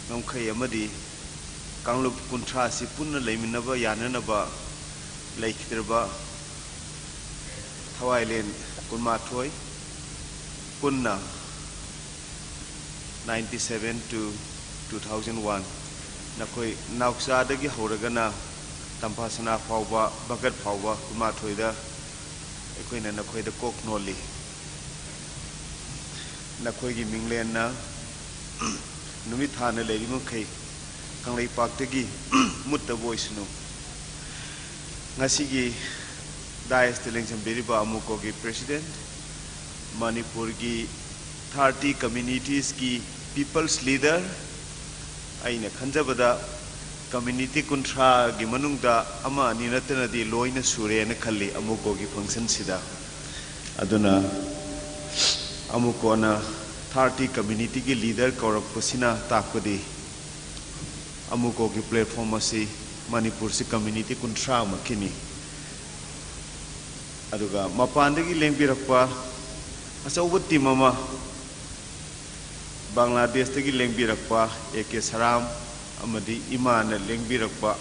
ngomkhai amadi Kanglup kuntra si punna leiminaba yananaba leikitraba Thawailen kunmathoi punna 97 to 2001 nakoi nauksa dagi horagana tampasana phawba bagat phawba kunmathoida ekoina nakoi da kok noli nakoi gi minglen na numit thana leiri mkhai kanglai paktagi mutta voice no ngasigi dais telengcham beriba amuko gi president manipur gi 30 communities ki people's leader aina khanjabada community kuntra gi manungda ama ani natana di loina sure na khalli amuko gi function sida aduna amuko na 30 community ki leader korok pasina takpadi amuko ki platform asi manipur si community kuntra makini aduga mapandagi lengbirakpa asauba team ama Bangladesh tagi lengbirakpa AK Saram amadi imana lengbirakpa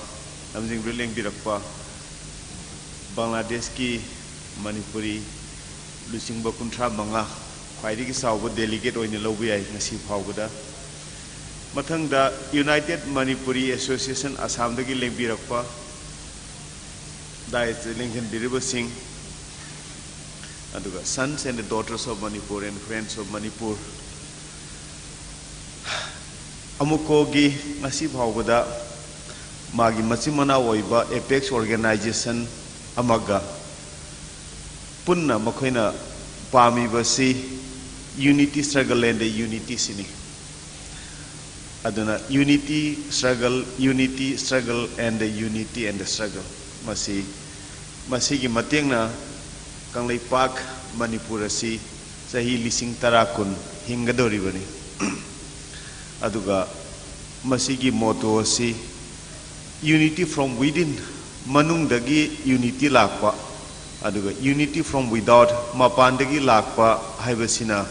namjingru lengbirakpa Bangladesh ki Manipuri lusingba kuntra manga khwaidigi sauba delegate oina lawbi ai ngasi phawgada mathangda United Manipuri Association Assam dagi lengbirakpa dai lenghen biriba singh aduga sons and daughters of Manipur and friends of Manipur amuko gi ngasi phawbada magi machimana oiba apex organization amaga punna makhoina pami basi unity struggle and unity sini aduna unity struggle and unity and struggle masi gi matengna kanglai pak Manipur asi sahi lising tarakun hingadori bani aduga masigi motto asi unity from within manung dagi unity lakpa aduga unity from without mapan dagi lakpa haibasina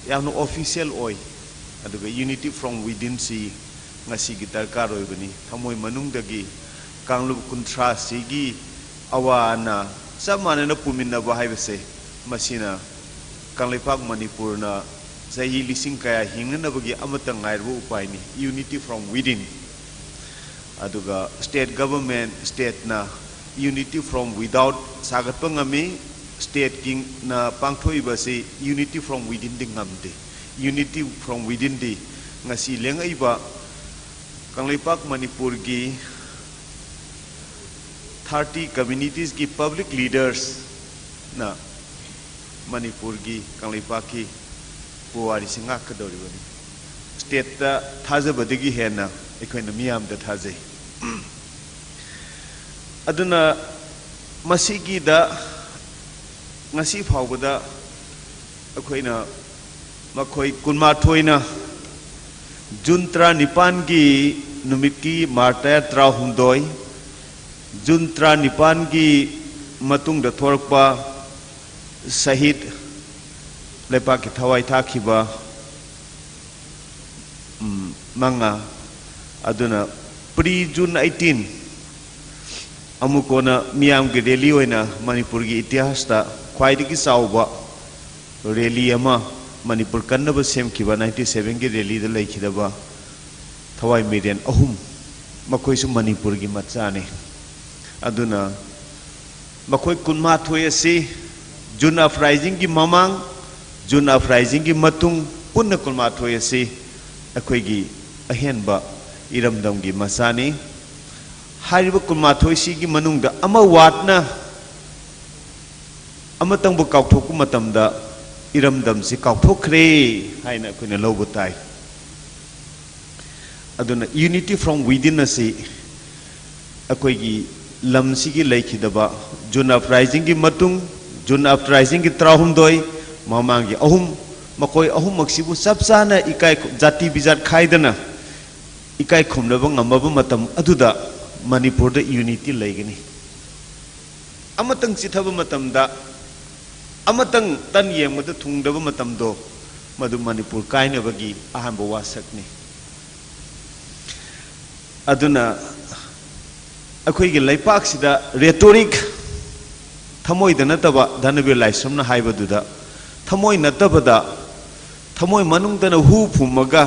yamno official oi aduga unity from within si ngasi gi darkar oi bani thamoi manung dagi kanglup kuntra sigi awana samana na pumina ba haibase masina kanglaipak Manipur na sahi lising kaya hingnabagi amata ngairbu upaini unity from within aduga state government state na unity from without sagatpa ngami state king na pangthoi basi unity from within ding ngamde unity from within di ngasi lengai ba kanglaipak Manipur gi 30 communities ki public leaders na Manipur gi kanglaipak ki puwari singa kadori bani state ta thajabadigi hena ekoina miyam da thajai aduna masigi da ngasi phawbada ekoina makhoi kunma thoina juntra nipan gi numiki marta trahumdoi juntra nipan gi matung da thorakpa sahid lepa ki thawai thakiba manga aduna pre June 18 amukona miyam gi rally oina Manipur gi itihas ta khwaidigi sauba rally ama Manipur kannaba semkiba 97 gi rally da laikhidaba thawai median ahum makoi su Manipur gi machane aduna makoi kunma thoye si June uprising gi mamang June uprising ki matung punna kulma thoye si akhoi gi ahenba iramdam gi masani hariba kulma thoi si gi manungda ama watna amatang bu kaukthokku matamda iramdam si kaukthokre haina koina lobu tai aduna unity from within asi akhoi gi lam si gi laikhidaba June uprising gi matung June uprising gi trahumdoi mamangi ahum makoi ahum maksibu sabsana ikai jati bijat khaidana ikai khumnaba ngamaba matam aduda Manipur da unity laigani amatang chithaba matamda amatang tan yengmada thungdaba matamdo madu Manipur kainabagi ahanba wasakni अदुना अखोई के लैपाक सिदा rhetoric थमोई the नतबा Dhanbir लाइसमना हाइबदुदा थमोई नतबदा थमोई मनुंगदना who फुमगा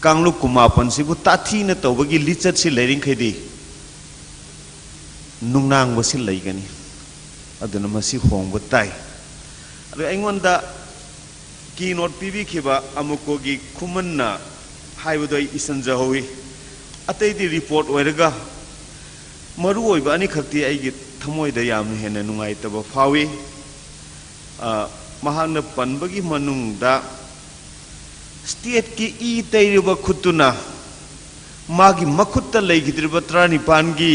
कांगलु कुमापन सिबु ताथी न तौबगी लिचत सि लेरिंग खैदी नुंगनांग बसि लैगनी अदुना मसि Hong ताई अदु आइंगोंदा की note PB खिबा अमुकोगी खुमन्ना हाइबदोय इसंजा होई अतैदी रिपोर्ट ओइरगा मरु ओइबा अनि खक्ति आइगी थमोइदा याम हेना नुंगाइतबा फावी महान पनबगी मनुंगदा स्टेट की ई तैरिबा खुतुना मागी मखुत्ता लैगिद्रिबा त्रानिपानगी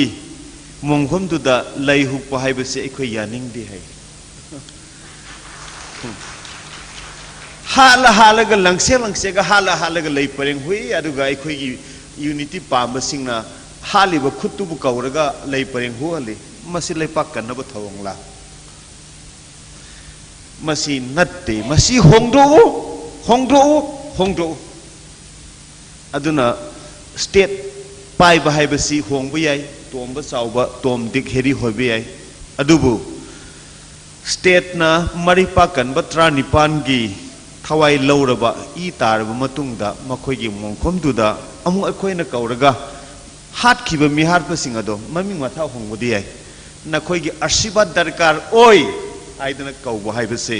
मोंगखोमदुदा लैहुपा हाइबसे अखोय यानिंगदे हाय हाला हालगा लंगसे लंगसेगा हाला हालगा लೈ परेंग हुई अदुगा अखोयगी यूनिटी पामबसिंगना हालिबा खुत्तुबु कौरगा लೈ परेंग हुअले मसी लैपाक कन्नबा थवंगला मसी नत्ते मसी होंगदो अदुना स्टेट पाइबा हाइबसी होंगबा याय तोमबा चावबा तोम दिक हेरी होइबा याय अदुबु स्टेट ना मरिपा कन्बा त्रानिपानगी थवाई लौरबा ई तारबा मतुंगदा मखोयगी मोंखोमदुदा अमु अखोयना कौरगा हाटखिबा मिहारपसिंग अदो ममिंग माथा होंगबदि याय नखोयगी आशीर्वाद दरकार ओय आइदना कौबा हाइबसे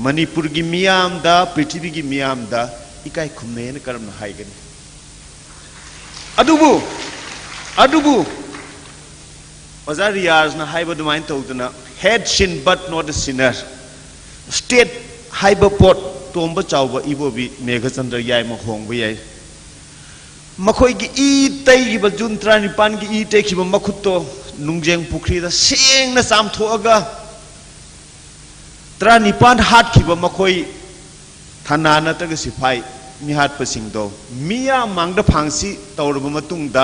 मणिपुर की मियामदा पृथ्वी की मियामदा इकाई खुमनेन करमना हाइगनी अदुबु ओजा रियाजना हाइबा दुमाइन तौदना hate sin but not a sinner state हाइबा पोट तोंबा चावबा इबोबी मेघचंद्र याय म होंगबा याय मखोयगी ई तैगिबा जुन 35 की ई तैखिबा मखुत्तो नुंगजेंग पुखरीदा सेंगना चामथोअगा 35 हाटखिबा मखोय थाना नतग सिफाई मिहाटपसिंगदो मिया मांगदा फांगसी तौरबा मतुंगदा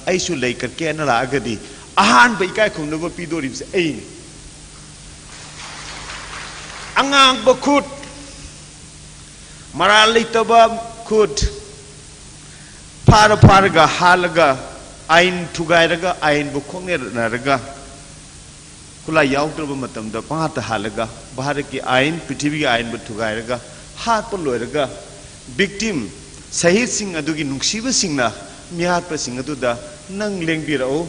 आइसु लैकर केना लागदी आहान बैकाय खुमनबा पिदोरिबसे ऐ अंगांग बखुट मरा लैतबा खुद फारगा हालगा आइन थुगायरगा आइन बु खोंगनेरनरगा खुला याउत्रबा मतमदा पाता हालगा भारत की आइन पृथ्वी की आइन बु थुगायरगा हात लोयरगा विक्टिम शहीद सिंह अदुगी नुंगसिबा सिंगना मिहात सिंह अदुदा नंग लेंबिरओ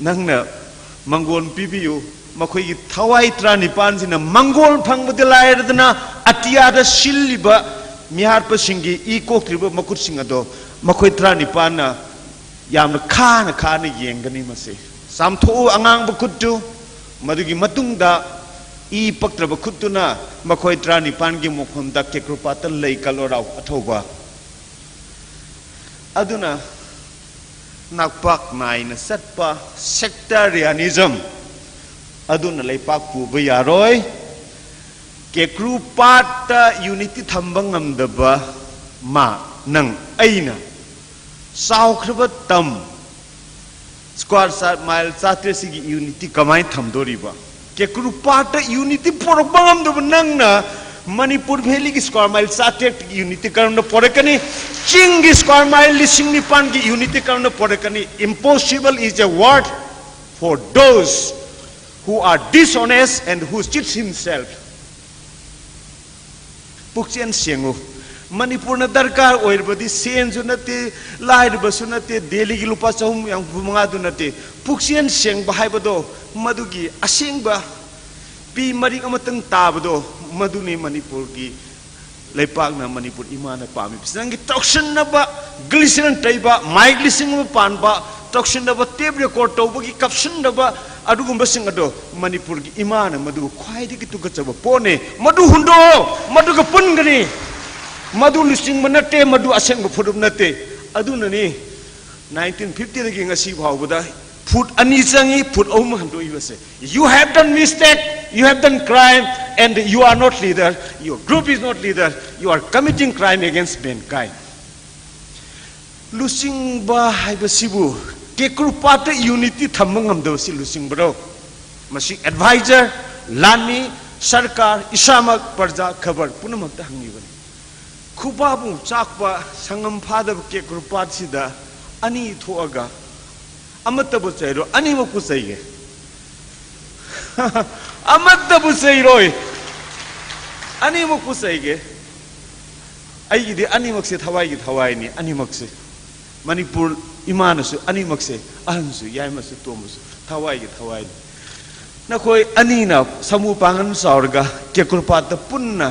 नंगना मंगोल पिबियु मखोयगी थवाई 35 सिना मंगोल फंगबदे लायरदना अतियादा सिल्लिबा मिहात सिंगी ई कोक्त्रिबा मकुट सिंह अदो मखोय 35 ना यामना खाना येंगनी मसे सामथो अंगांग बखुट्टु मदुगी मतुंगदा ई पक्त्रब खुत्तुना मखोय 35 की मोखमदा केक्रुपात लै कलोराव अथौबा अदुना नागपाक नाइन सत्पा सेक्टरियनिज्म अदुना लैपाक पुबा यारोय केक्रुपात यूनिटी थंबा ngamdaba मा नंग अइना साउख्रब तम स्क्वायर माइल चात्रेसी की यूनिटी कमाई थमदोरिबा केक्रुपाट यूनिटी पोरबंगम दब नंगना मणिपुर वैली की स्क्वायर माइल चात्रेक यूनिटी करन पोरकनी चिंग की स्क्वायर माइल लिसिंग निपान की यूनिटी करन पोरकनी impossible is a word for those who are dishonest and who cheats himself पुक्चेन सेंगु मणिपुर दरकार ओइरबदी सेंजु नते लाइरबसु नते दिल्ली की लुपा चहुम yang बुमंगा दु नते पुक्सियन सेंगबा हाइबदो मदुगी असेंगबा पी मरिक अमतंग ताबदो मदुनी मणिपुर की लैपाकना मणिपुर इमाना पामी संगी तौक्सनबा ग्लिसरन तैबा माइक लिसिंग पानबा तौक्सनबा टेप रिकॉर्ड तौबगी कप्सनबा अदुगुंबा सिंग अदो मणिपुर की इमाना मदु ख्वाइदगी तुगचबा पोने मदु हुंदो मदुगा पुनगनी मधु लिसिंग नटे मधु असेंग फुरुप नटे अदुननी 1950 दगी ngasi भावबदा फुट अनि चंगी foot अहुम हंदोइबसे you have done mistake you have done crime and you are not leader your group is not leader you are committing crime against mankind lusing ba haibasibu केक्रुपाट unity थमंगमदबसी लुसिंग बरो मसी adviser लानी सरकार इसामक प्रजा खबर पुनमक्ता हंगिबनी खुबाबु चाकबा संगम फादब केक्रुपाट सिदा अनि थोअगा अमतबु चैरो अनिमकु चैगे अमतबु चैरोय अनिमकु चैगे अईगिदि अनिमकसे थवाईगी थवाईनी अनिमकसे मणिपुर इमानसु अनिमकसे अहनसु याइमसु तोमसु थवाईगी थवाईनी नखोई अनीना समू पांगन सावरगा केकुरपात पुन्ना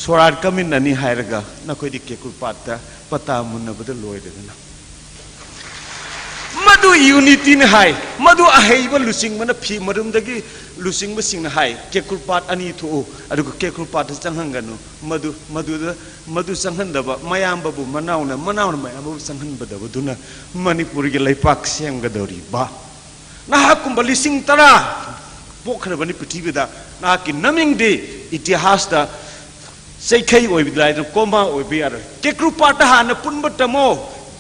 सोरार कमिन्ननी हायरगा नखोई केकुरपात पता मुन्नबद लोयदना मधु यूनिटी ने हाय मधु अहेब लुसिंग मन फी मरुमदगी लुसिंग बसिंग हाय केकुरपात अनी थो अदुग केकुरपात चंगहंगनु मधु मधु मधु चंगहंदब मयामबबु मनाउना मनाउना मयामबु चंगहनबदबदुना मणिपुर गे लैपाक सेमगदौरी बा नाहाकुंब लिसिंग तरा पोखरबनी पृथ्वीदा नाकी नमिंग दे इतिहास दा सैखै ओइबिलाय कोमा ओइबियार केकुरपात हाना पुनब तमो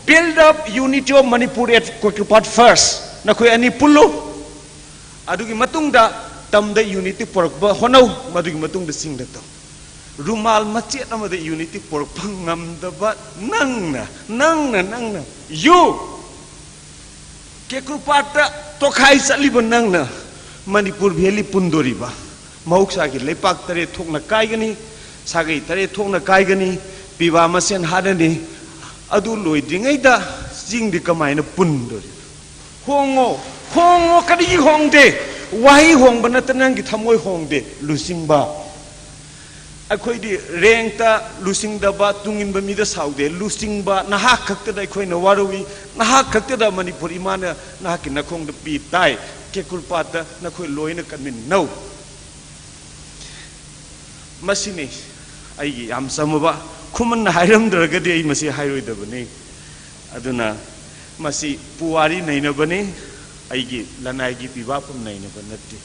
build up unity of Manipur at Kekulpat first nakoi ani pullo adugi matungda tamda unity porkba honau madugi matungda singda to rumal machet amada unity porkpa ngamdaba nangna you Kekulpat tokhai saliba nangna Manipur bheli pundoriba mauksa gi lepak tare thokna kaigani sagai tare thokna kaigani piba masen hadani adu loidringaida jingdi kamaina pundori hongo kadi hongde wahi hongba natanangi thamoi hongde lusingba akhoi di rengta lusingdaba tunginba mida saude lusingba naha khakta da akhoi na warui naha khakta da manipur imana naha ki nakhong da pi tai kekulpata nakhoi loina kanmin no masini ai yam samaba खुमन हायरमद्रगदि आई मसी हायरोइदबनी अदुना मसी पुवारी नैनबनी आइगी लनाइगी पिबापम नैनब नत्ति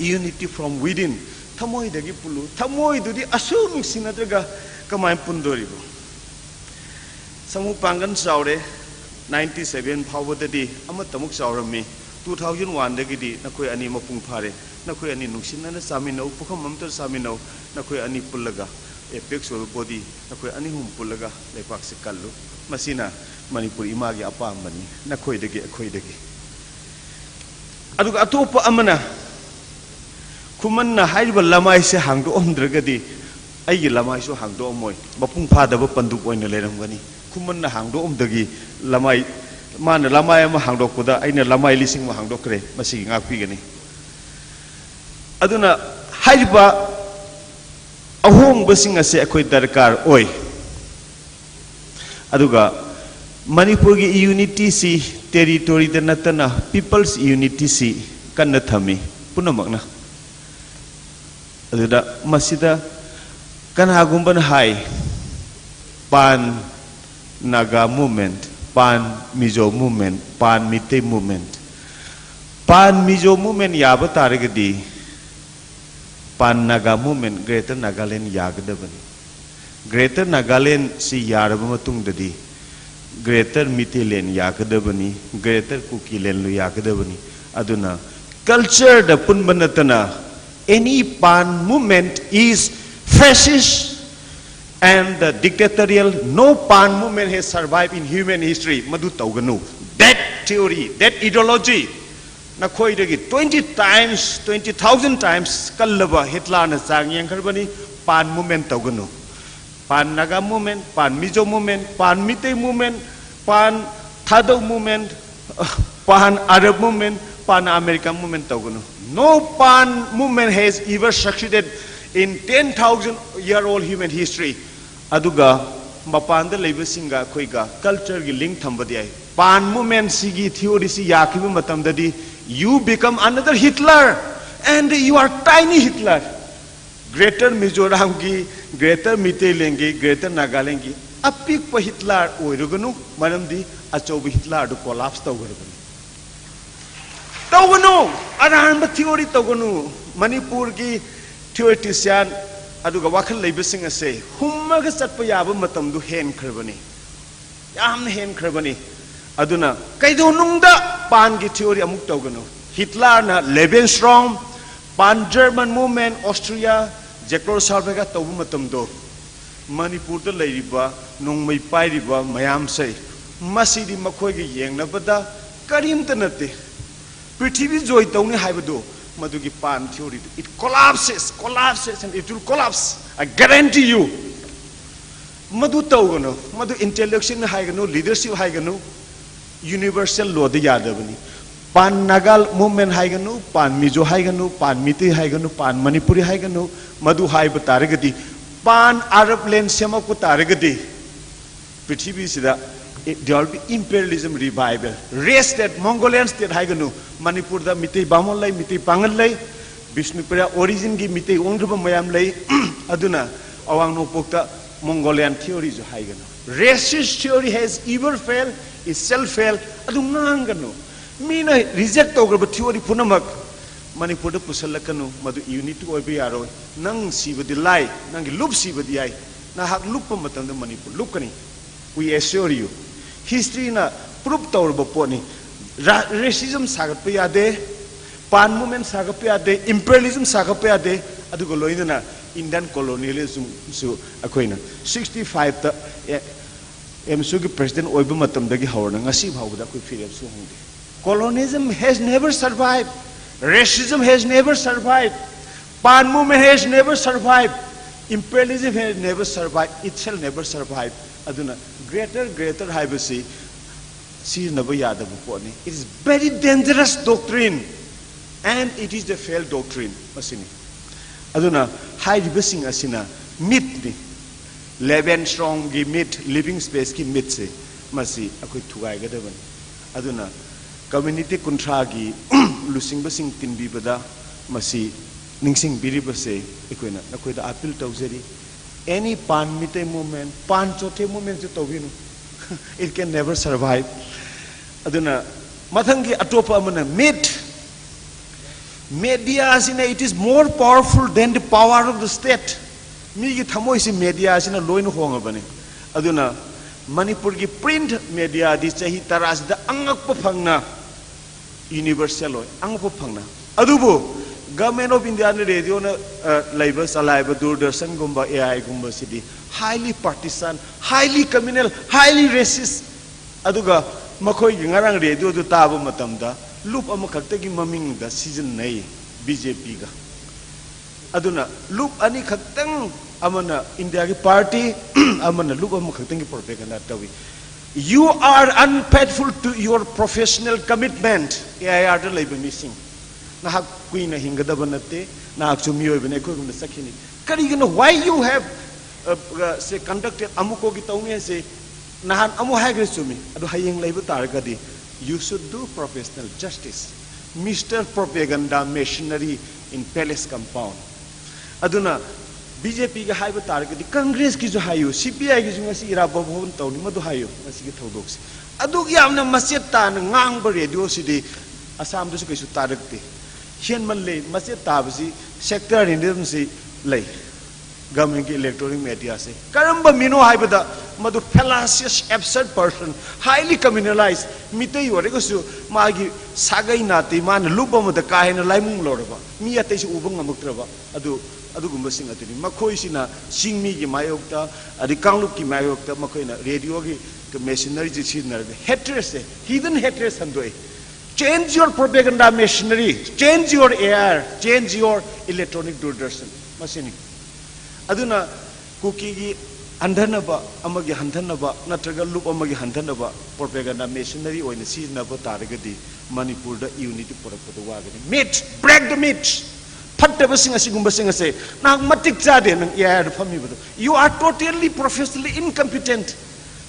यूनिटी फ्रॉम विदिन थमोइदगी पुलु थमोइदुदि असुम सिनद्रगा कमाय पुंदोरिबो समु पांगन सावरे 97 फावददि अमतमुक सावरमी 2001 दगिदि नखोय अनि मपुंग फारे नखोय अनि नुसिनना सामिनौ पुखम ममतर सामिनौ नखोय अनि पुल्लगा एपेक्स बॉडी नखोय अनिहुम पुलगा लेपाक से कल्लु मसीना मणिपुर इमागी अपामबनी नखोयदगी अखोयदगी अदुग अतोप अमना खुमन्ना हाइब लमाई से हांगदो ओमद्रगदी अइगी लमाई सो हांगदो ओमोय मपुंग फादब पंदुक ओइना लेरमगनी खुमन्ना हांगदो ओमदगी लमाई मान लमाई अमा हांगदोकदा अइना लमाई लिसिंग मा हांगदोकरे मसीगी गाकपिगनी अदुना हाइबा अहोंबसिंग असे अखोय दरकार ओय अदुगा मणिपुर की यूनिटी सी टेरिटोरी द नतना पीपल्स यूनिटी सी कन्न थमी पुनमकना अदुदा मसिदा कनागुंबन हाय पान नागा मूवमेंट पान मिजो मूवमेंट पान मिते मूवमेंट पान मिजो मूवमेंट याब तारगदी pan Naga movement greater Nagaland यागदबनी ग्रेटर नागालैंड से यारब मतुंगददी ग्रेटर मितेलैंड यागदबनी ग्रेटर कुकीलैंड यागदबनी अदुना कल्चर द पुनबनतना any pan movement is fascist and the dictatorial no pan movement has survived in human history madu tauganu that theory that ideology na khoi degi 20,000 times kallaba Hitler na chang yangkharbani pan movement tauganu pan naga movement pan mizo movement pan mite movement pan thadau movement pan arab movement pan american movement tauganu no pan movement has ever succeeded in 10,000-year-old human history aduga mapanda leiba singa khoiga culture gi link thambadi ai pan movement sigi theory si yakhiba matamdadi you become another Hitler and you are tiny Hitler greater Mizoram gi greater Mitelang gi greater Nagaland gi apik pa Hitler oiruganu maramdi achobi Hitler do collapse tawganu aranba theory tawganu Manipur gi theoretician aduga wakhal leibasing ase hummaga chatpa yaba matamdu hen kharbani yamna hen kharbani aduna kaido nungda pan gi theory amuk tawganu Hitler na Lebensraum pan German movement Austria Czechoslovakia tawbu matamdo Manipur da leiriba nongmai pairiba mayam sai masidi makhoi gi yengnabada karimta nate prithvi joy tawni haibadu madugi pan theory it collapses and it will collapse. I guarantee you madu tawgano madu intellectual haigano leadership haigano universal law de yadabani pan nagal movement haigano pan mizo haigano pan miti haigano pan manipuri haigano madu haiba taragadi pan arab land semaku taragadi prithvi sida there will be imperialism revival race state Mongolian state haigano Manipur da miti bamon lai miti pangal lai Bishnupura origin gi miti ongrba mayam lai aduna awang no pokta Mongolian theory jo haigano racist theory has ever failed itself failed adu ngangano mina reject ogrba theory punamak Manipur da pusalakano madu unity oibe yaro nang sibadi lai nang loop sibadi ai na hak loop matam da Manipur loop kani we assure you history na proof tawrba poni racism sagat pe yade pan movement sagat pe yade imperialism sagat pe yade adu ko loina Indian colonialism su akoina 65 ta MSU ki president oiba matam dagi hawna ngasi bhawda koi fire su honde colonialism has never survived racism has never survived pan movement has never survived imperialism has never survived it shall never survive aduna greater haibasi it is very dangerous doctrine and it is the failed doctrine masini aduna haibasing asina myth ni leven strong gi myth living space ki myth se masi akoi thugai gadaban aduna community kuntra gi lusing basing tinbi bada masi ningsing biribase ekoina akoi da appeal tawjeri any pan mite movement pan chote movement to tawinu it can never survive aduna mathangi atopa amana media asina it is more powerful than the power of the state mi gi thamoi si media asina loinu honga bane aduna Manipur gi print media di chahi taras da angakpa phangna universal oi angakpa phangna adubu government of India radio na labor salaiba Doordarshan gumba AI gumba city highly partisan highly communal highly racist aduga makhoi gi ngarang radio du taba matamda loop ama khakta gi maming da season nei BJP ga aduna loop ani khaktang amana India gi party amana loop ama khaktang gi propaganda tawi you are unfaithful to your professional commitment AIR da labor missing nahak kuina hingada banate nahak chumi oibane ko gum sakhini karigino why you have say conducted amuko gi tawne se nahan amu hagre chumi adu hayeng laiba targadi you should do professional justice Mr. Propaganda machinery in palace compound aduna BJP ga haiba targadi Congress ki jo hayo CPI gi jo ngasi ira babon tawni madu hayo ngasi gi thodoksi adu gi amna maset tan ngang ba radio sidi Assam du su kaisu tarakte Hian Malay masjid tabsi sector Indian si lay government ki electronic media se karamba mino haibada madu fallacious absurd person highly communalized mitei ore ko su magi sagai nati man lupa mada kahena laimung loraba mi ate si ubang ngamuktraba adu gumba sing atini makhoi sina singmi gi mayokta adi kanglup ki mayokta makhoi na radio gi machinery ji sinar hatred se hidden hatred sandoi change your propaganda machinery, change your air, change your electronic Doordarshan. Masini. Aduna kuki gi andhanaba amagi handhanaba natraga loop amagi handhanaba propaganda machinery oina siznaba taragadi Manipur da unity porakpada wagani. Myth, break the myth. Phattaba sing asigumba sing ase na matik chade nang air phami badu. You are totally professionally incompetent.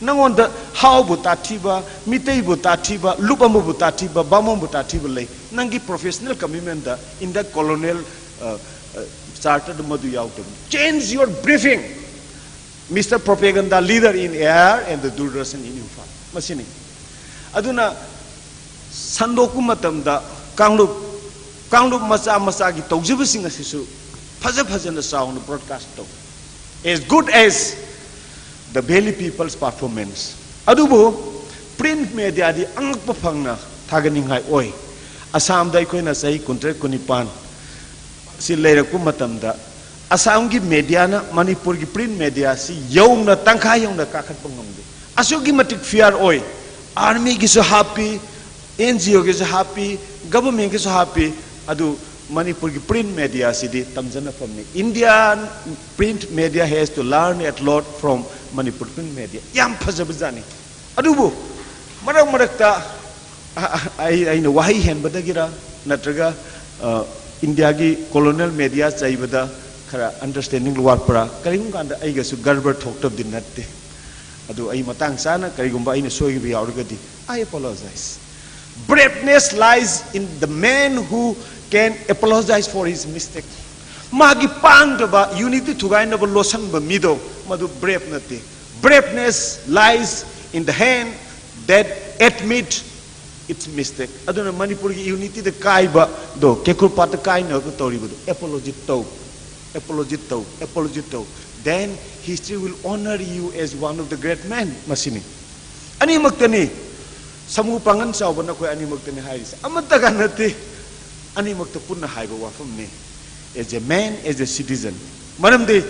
Nangonda how butatiba mitei butatiba lupamu butatiba bamon butatiba lay nangi professional commitment da in the colonial started madu yautam change your briefing Mr. Propaganda leader in air and the Doordarshan in Imphal masini aduna sandoku matamda kanglup macha gi tawjiba sing asisu phajana sound broadcast to as good as the Valley people's performance. Adubu print media di angak pafangna thaganing hai oi. Assam dai koi na sahi kuntre kunipan si leiraku matamda Assam gi media na Manipur gi print media si yong na tangkha yong na kakat pangamde. Asu gi matik fear oi. Army gi so happy NGO ke so happy, government ke so happy, adu Manipur ki print media sidi tamjana famni. Indian print media has to learn a lot from Manipur print media. Yam phajabjani. Adubu marak ta ai no wahi hen badagira natraga India ki colonial media chaibada khara understanding luar para karim kanda ai gasu garbar thoktab din natte. Adu ai matang sana karigumba ai ne soi bi aurgadi. I apologize. Braveness lies in the man who can apologize for his mistake. Magi pang ba unity thugai na ba losan ba mido madu brave nate. Braveness lies in the hand that admit its mistake. Aduna Manipur ki unity the kai ba do kekur pat kai na ko tori ba do apology to. Then history will honor you as one of the great men masini. Ani maktani samu pangan saw ba na ko ani maktani hairis. Amata ganati ani makta punna haiba wafam ne. As a man, as a citizen. Manam de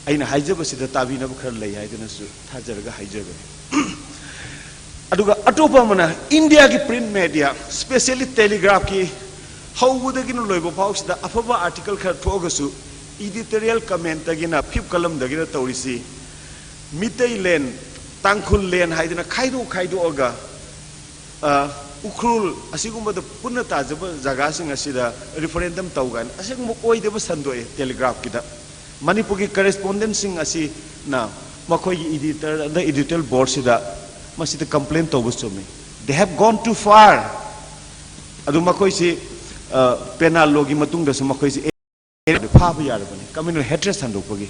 aina haijaba sida tabi na bukhar lay haidana su thajaraga haijaga. Aduga atopa mana India ki print media, especially Telegraph ki how would the gino loibo paus the afaba article khar thogasu editorial comment agina fifth column dagina taurisi mitei len tangkhul len haidana khaido oga ukrul asigumba the punna tajaba jaga sing asida referendum taugan asigum oideba sandoe Telegraph kida Manipur ki correspondent sing asi na makoi editor the editorial board sida masida complaint tawusumi they have gone too far adu makoi si penal logi matung da makoi si phaba yarabani communal hatred sandopagi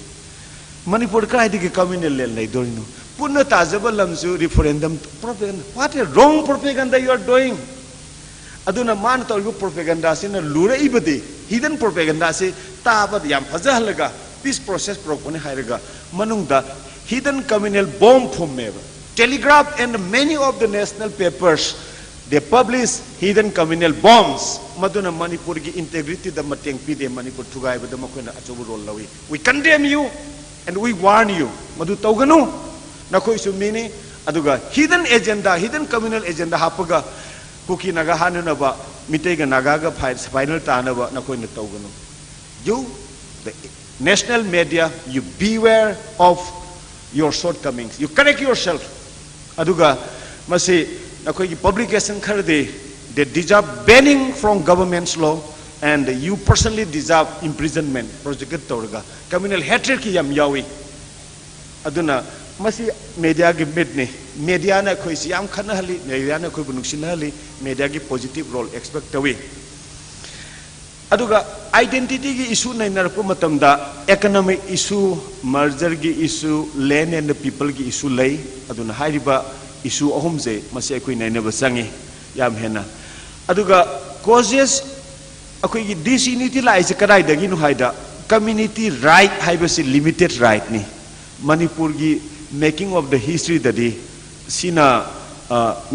Manipur ka idi ki communal len lai dorino punna tajaba lamsu referendum propaganda what a wrong propaganda you are doing aduna man tawgu propaganda sina lura ibadi hidden propaganda se tabad yam phajahalaga peace process propone hairaga manungda hidden communal bomb phumeba Telegraph and many of the national papers they publish hidden communal bombs maduna Manipur ki integrity da mateng pide Manipur thugai bada makoina achobu role lawi we condemn you and we warn you madu tawganu nakoi sumini aduga hidden agenda hidden communal agenda hapaga kuki naga hanuna ba mitei ga naga ga final tanaba nakoi na tawganu you the national media you beware of your shortcomings you correct yourself aduga masi nakoi ki publication kharde they deserve banning from government's law and you personally deserve imprisonment project tawga communal hatred ki yam yawi aduna masi media ki midne media na khoi siam khana hali media na khoi bunuksin hali media ki positive role expect tawi aduga identity ki issue na narpu matamda economic issue merger ki issue land and the people ki issue lai aduna hairiba issue ahum je masi khoi na ba sangi yam hena aduga causes akoi ki disunity lai se kadai dagi nu haida community right haibasi limited right ni Manipur ki making of the history dadi sina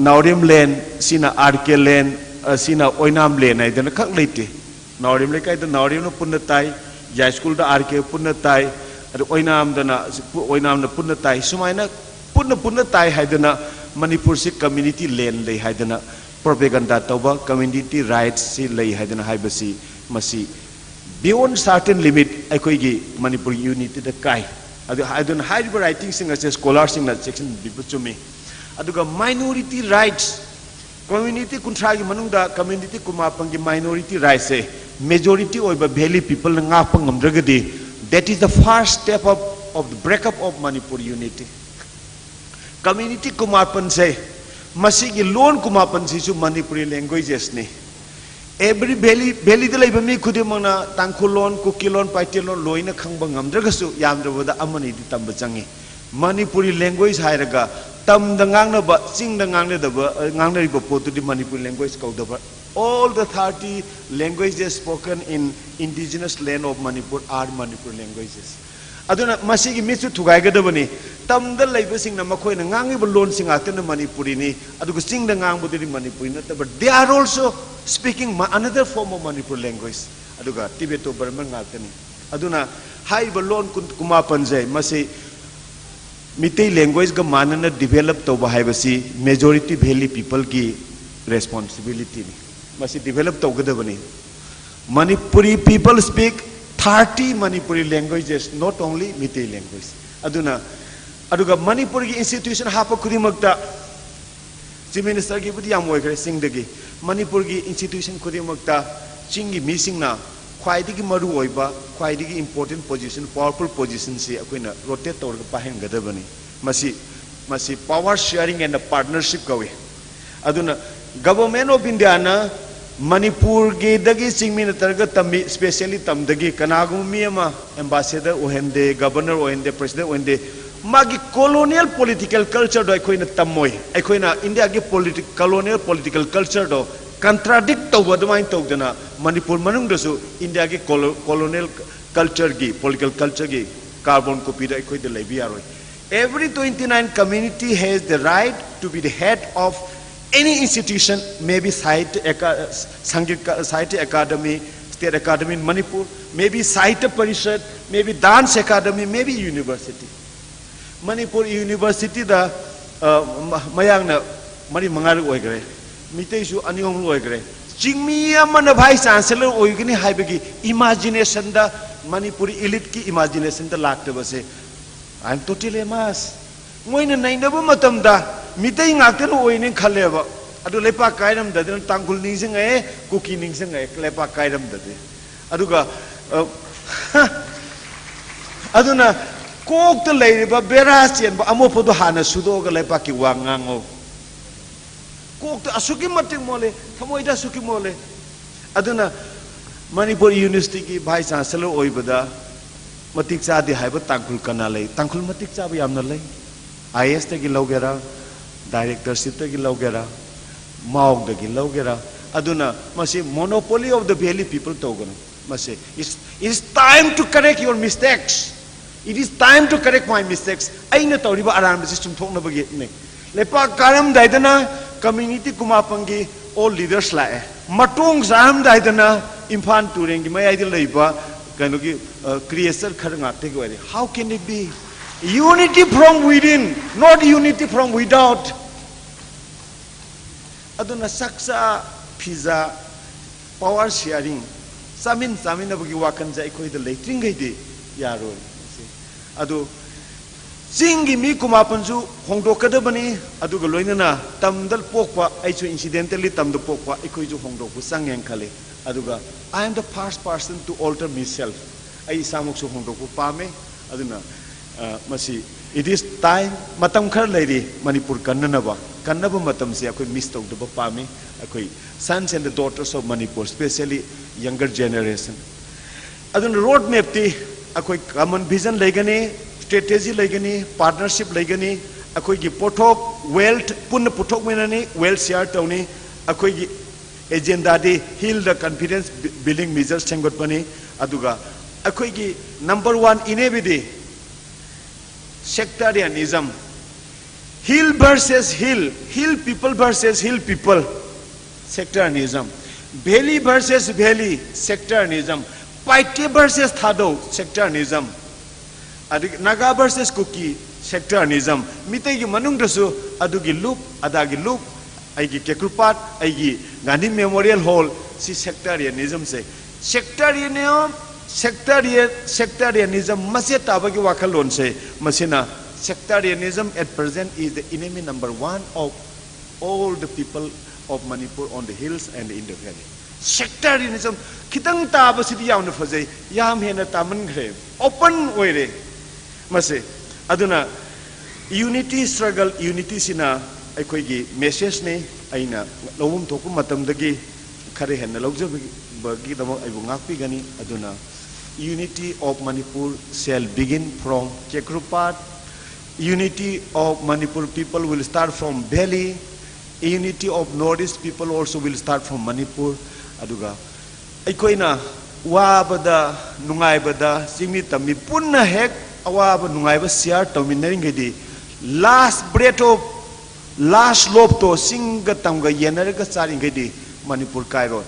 Naurem land sina RK land sina Oinam land ai dana khak leite Naurem le kai da Naurem no punna tai ya school da RK punna tai adu Oinam dana Oinam na punna tai sumaina punna tai haidana Manipur si community land lei haidana propaganda tauba community rights si lei haidana haibasi masi beyond certain limit akoi gi Manipur unity da kai adu higher writing sing as scholars sing that section bipachumi aduga minority rights community kuntra gi manungda community kumapang gi minority rights se majority oiba valley people nga pangam dragadi that is the first step of the breakup of Manipur unity community kumapan se masi gi lon kumapan si su Manipuri languages ne every valley de laiba mi khudimana tangkhulon kukilon paitilon loina khangba ngamdragasu yamdrabada amani di tamba changi Manipuri language hairaga tam da ngangna ba sing da ngangna da ba ngangna ri ba potu di Manipuri language kaudaba all the 30 languages spoken in indigenous land of Manipur are Manipur languages aduna masigi misu thugai ga dabani tam da laiba sing na makhoi na ngangi ba lon sing atena Manipuri ni aduga sing da ngangbu di Manipuri na but they are also speaking another form of Manipur language aduga Tibeto Burman ngatani aduna hai ba lon kuma panjai masi mitei language ga manana develop to ba haibasi majority valley people ki responsibility ni masi develop tawgadabani Manipuri people speak 30 Manipuri languages not only Meitei language aduna aduga Manipur gi institution hapa kudimakta Chief Minister gi budi yam oigre singdagi Manipur gi institution kudimakta chingi missing na khwaidigi maru oiba khwaidigi important position powerful position si akoina rotate tawrga pahengadabani masi power sharing and a partnership kawe aduna government of India na Manipur ge dagi singmi na targa tammi especially tamdagi kanagum mi ama ambassador ohende governor ohende president ohende magi colonial political culture do akoina tammoi akoina India ge colonial political culture do contradict to wadmain tawdana Manipur manung dasu India ge colonial culture gi political culture gi carbon copy da akoi de lebi aroi every 29 community has the right to be the head of any institution, maybe Sahitya Academy, State Academy in Manipur, maybe Sahitya Parishad, maybe Dance Academy, maybe university. Manipur University da mayang na mari mangar oigre, mitay su anyong oigre. Jingmiya man vice chancellor oigni haibegi imagination da Manipur elite ki imagination da lakte base. I am totally amazed. Moina nainaba matam da Mitay ngakten oinin khaleba adu lepa kairam dadin tangkul ningsing ay cookie ningsing ay lepa kairam dadi aduga aduna kok te leiba berasian ba amo podo hana sudo ga lepa ki wangango kok te asuki mating mole thamoida suki mole aduna Manipur University ki vice chancellor oibada matik cha di haiba tangkul kana lei tangkul matik cha ba yamna lei IS te gi logera directorship tagi logera maog dagi logera aduna masi monopoly of the valley people togana masi it's time to correct your mistakes it is time to correct my mistakes aina tawriba aram system thokna bagi ne lepa karam daidana community kumapangi all leaders lae matong zam daidana impan turengi mai idil leiba kanogi creator kharanga te go how can it be unity from within, not unity from without. Aduna saksa pizza power sharing. Samin abagi wakan ja ikoi de letring gai de yaro. Adu singi mi kumapanju hongdo kada bani adu galoina na tamdal pokwa aichu incidentally tamdo pokwa ikoi ju hongdo ku sangyang khale aduga I am the first person to alter myself. Ai samuk su hongdo ku pame aduna masi it is time matam khar leiri Manipur kannaba matam se akoi miss tawdaba pame akoi sons and the daughters of Manipur especially younger generation adun road map ti akoi common vision legani strategy legani partnership legani akoi gi pothok wealth punna pothok menani wealth share tawni akoi gi agenda di heal the confidence building measures changot pani aduga akoi gi number 1 inebidi sectarianism, hill versus hill people versus hill people, sectarianism, valley versus valley, sectarianism, Paite versus Thado, sectarianism, Naga versus Kuki, sectarianism, Mitay manung dasu, adugi loop, adagi loop, aigi Kekrupat, aigi Gandhi Memorial Hall, si sectarianism say, sectarianism masih tabagi wakalon se masina sectarianism at present is the enemy number 1 of all the people of Manipur on the hills and in the valley. Sectarianism kitang taba sidi yaw na fazay yam hena taman gre open oire mase aduna unity struggle unity sina aikoi gi message ne aina lawum thoku matam dagi khare henna lawjabagi bagi damo aibu ngakpi gani aduna unity of Manipur shall begin from Kekrupat. Unity of Manipur people will start from Valley. Unity of Northeast people also will start from Manipur. Aduga. Aikoina wabada nungaibada simi tami punna hek awaba nungaiba share dominating gedi last breath of last lob to singa tamga yenaraga charing gedi Manipur Cairo.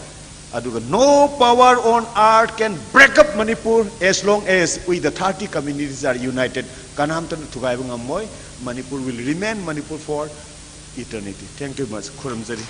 Aduga, no power on earth can break up Manipur as long as we the 30 communities are united. Kanam tan thugaiba ngamoy Manipur will remain Manipur for eternity. Thank you much. Khuram jari.